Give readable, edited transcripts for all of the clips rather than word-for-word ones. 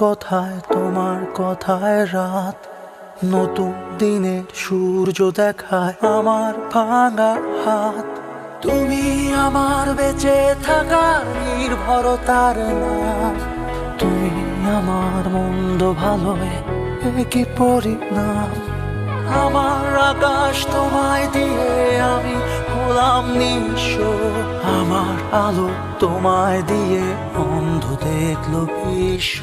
কথায় তোমার কথায় রাত, নতুন দিনের সূর্য দেখায় আমার ভাঙা হাত। তুমি আমার বেঁচে থাকার নির্ভরতার নাম, তুমি আমার মন্দ ভালোয় একই পরিণাম। আমার আকাশ তোমায় দিয়ে আমি হলাম নিঃস্ব, আমার আলো তোমায় দিয়ে অন্ধ দেখলো বিশ্ব।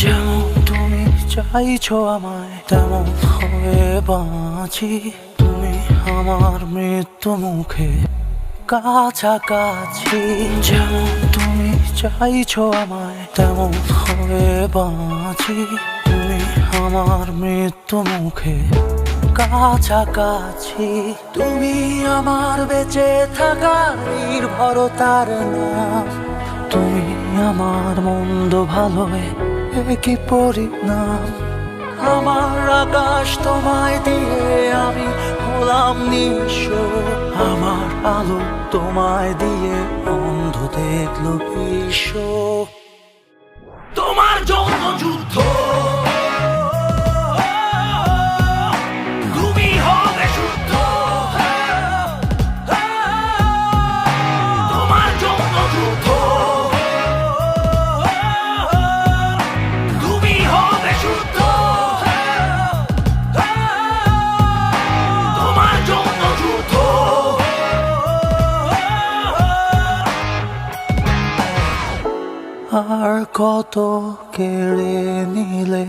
যেমন তুমি চাইছো আমায় তেমন হয়ে বাঁচি, তুমি আমার মৃত্যু মুখে কাছাকাছি। যেমন তুমি চাইছো আমায় তেমন হয়ে বাঁচি, তুমি আমার মৃত্যু মুখে কাছাকাছি। তুমি আমার বেঁচে থাকার নির্ভরতার নাম, তুমি আমার মন্দ ভালোয় একই পরিণাম। আমার আকাশ তোমায় দিয়ে আমি হলাম নিঃস্ব, আমার আলো তোমায় দিয়ে অন্ধ দেখলো বিশ্ব। তোমার জন্য যুদ্ধ, তুমি হবে শুদ্ধ। তোমার জন্য যুদ্ধ, তুমি হবে শুদ্ধ। তোমার জন্য যুদ্ধ। আর কত কেড়ে নিলে